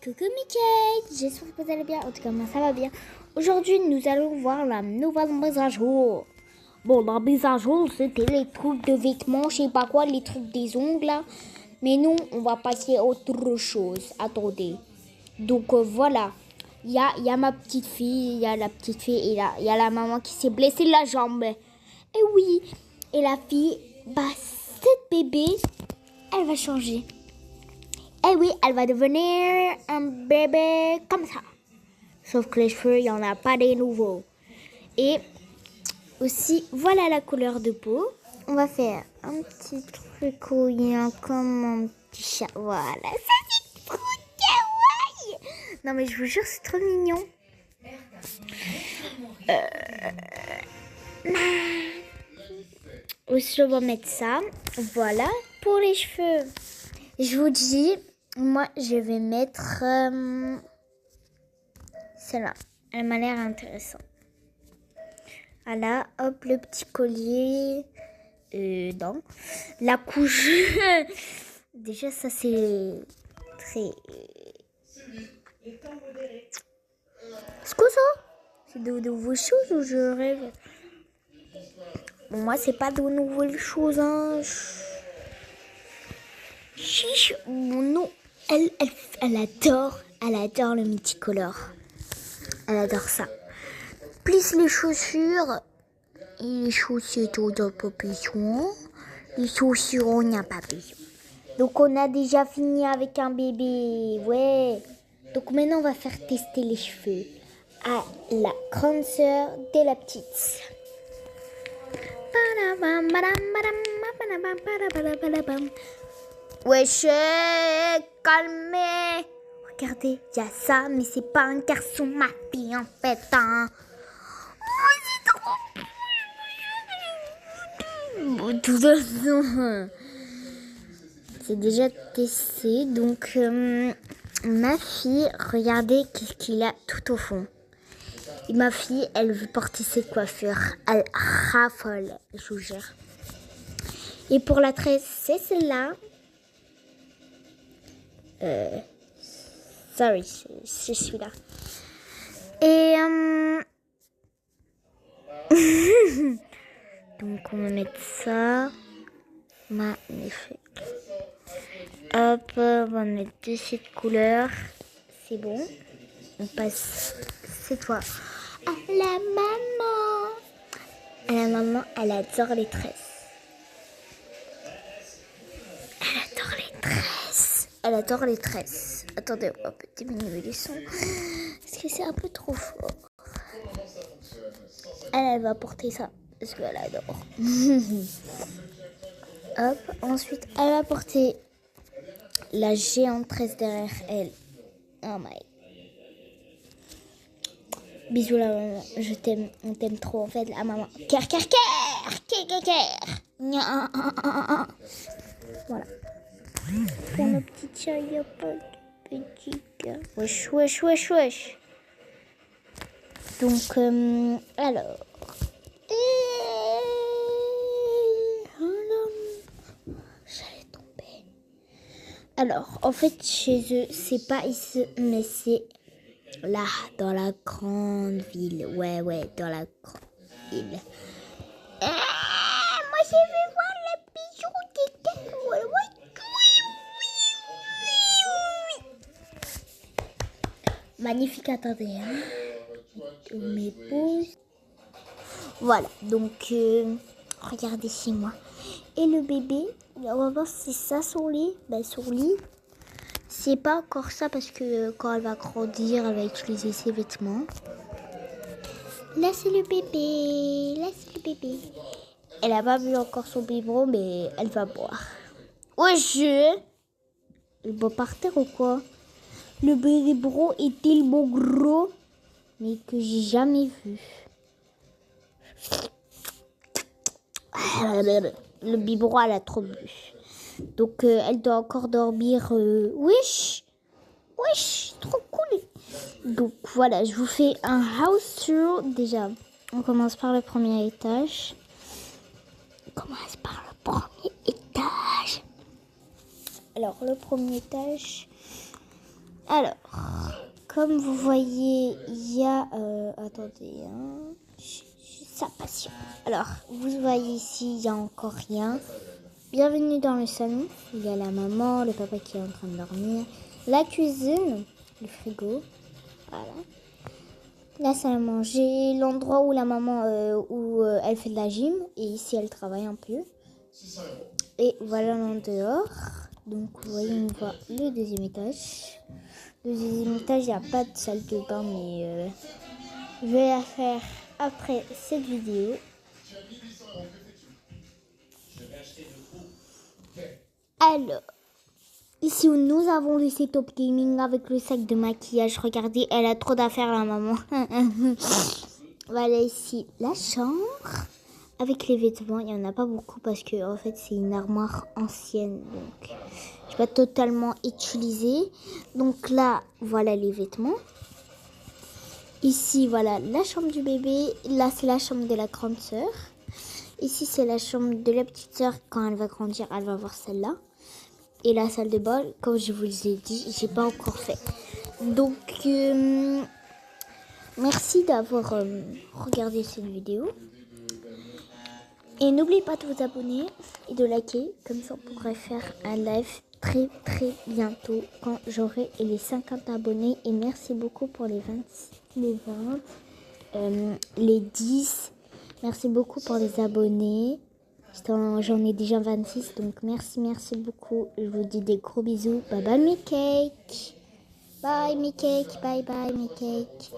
Coucou Mickey, j'espère que vous allez bien, en tout cas moi ça va bien. Aujourd'hui nous allons voir la nouvelle mise à jour. Bon, la mise à jour c'était les trucs de vêtements, je sais pas quoi, les trucs des ongles là. Mais nous on va passer à autre chose, attendez. Donc voilà, il y a ma petite fille, il y a la petite fille et il y a la maman qui s'est blessée la jambe. Et oui, et la fille, cette bébé, elle va changer. Eh oui, elle va devenir un bébé comme ça. Sauf que les cheveux, il n'y en a pas des nouveaux. Et aussi, voilà la couleur de peau. On va faire un petit truc couillant comme un petit chat. Voilà, ça c'est trop kawaii. Non mais je vous jure, c'est trop mignon. Aussi, on va mettre ça. Voilà, pour les cheveux. Je vous dis... Moi, je vais mettre celle-là. Elle m'a l'air intéressante. Voilà, hop, le petit collier. Non. La couche. Déjà, ça, c'est très... C'est quoi ça? C'est de nouvelles choses ou je rêve? Bon, moi, c'est pas de nouvelles choses, hein. Chiche, mon nom. Elle adore le multicolore. Elle adore ça. Plus les chaussures. Et les chaussettes, on n'a pas besoin. Les chaussures, on n'a pas besoin. Donc, on a déjà fini avec un bébé. Ouais. Donc, maintenant, on va faire tester les cheveux à la grande sœur de la petite. Wesh, calmez. Regardez, il y a ça, mais c'est pas un garçon, ma fille, en fait. Hein. Oh, c'est trop... Bon, tout façon, c'est déjà testé. Donc, ma fille, regardez qu'est-ce qu'il a tout au fond. Et ma fille, elle veut porter cette coiffure. Elle raffole, je vous jure. Et pour la tresse, c'est celle-là. Sorry, c'est celui-là. Et donc on va mettre ça. Magnifique. Hop, on va mettre de cette couleur. C'est bon. On passe cette fois à la maman. La maman, elle adore les tresses. Elle adore les tresses. Attendez, on va diminuer les sons. Parce que c'est un peu trop fort. Elle va porter ça. Parce qu'elle adore. Hop. Ensuite, elle va porter la géante tresse derrière elle. Oh my. Bisous la maman. Je t'aime. On t'aime trop en fait la maman. Cœur. Voilà. Pour nos petits chats, il n'y a pas de petit cœur. Wesh. Donc, alors. J'allais tomber. Alors, en fait, chez eux, c'est pas ici, mais c'est là, dans la grande ville. Ouais, dans la grande ville. Moi, je vais voir les bijoux des gars. Ouais. Magnifique, attendez. Hein. Mes pouces. Voilà, donc regardez chez moi. Et le bébé, on va voir si c'est ça son lit. Son lit, c'est pas encore ça parce que quand elle va grandir, elle va utiliser ses vêtements. Là, c'est le bébé. Elle a pas vu encore son biberon, mais elle va boire. Elle boit par terre ou quoi? Le biberon est tellement gros, mais que j'ai jamais vu. Le biberon, elle a trop bu. Donc, elle doit encore dormir. Wesh, trop cool. Donc, voilà, je vous fais un house tour. Déjà, on commence par le premier étage. Alors, le premier étage... Alors, comme vous voyez, il y a... attendez, hein, sa passion. Alors, vous voyez ici, il n'y a encore rien. Bienvenue dans le salon. Il y a la maman, le papa qui est en train de dormir. La cuisine, le frigo. Voilà. La salle à manger, l'endroit où la maman elle fait de la gym. Et ici, elle travaille un peu. Et voilà l'en dehors. Donc, vous voyez, on voit le deuxième étage. Le deuxième étage, il n'y a pas de salle de bain, mais je vais la faire après cette vidéo. Alors, ici où nous avons le setup gaming avec le sac de maquillage. Regardez, elle a trop d'affaires, la maman. Voilà ici la chambre avec les vêtements. Il n'y en a pas beaucoup parce que en fait c'est une armoire ancienne, donc je vais pas totalement utiliser. Donc là, voilà les vêtements. Ici, voilà la chambre du bébé. Là, c'est la chambre de la grande sœur. Ici, c'est la chambre de la petite sœur. Quand elle va grandir, elle va voir celle-là. Et la salle de bain, comme je vous l'ai dit, j'ai pas encore fait. Donc, merci d'avoir regardé cette vidéo. Et n'oubliez pas de vous abonner et de liker. Comme ça, on pourrait faire un live très bientôt quand j'aurai les 50 abonnés. Et merci beaucoup pour les 20, les 10. Merci beaucoup pour les abonnés. J'en ai déjà 26, donc merci beaucoup. Je vous dis des gros bisous. Bye bye mes cakes. Bye mes cakes. Bye bye mes cakes.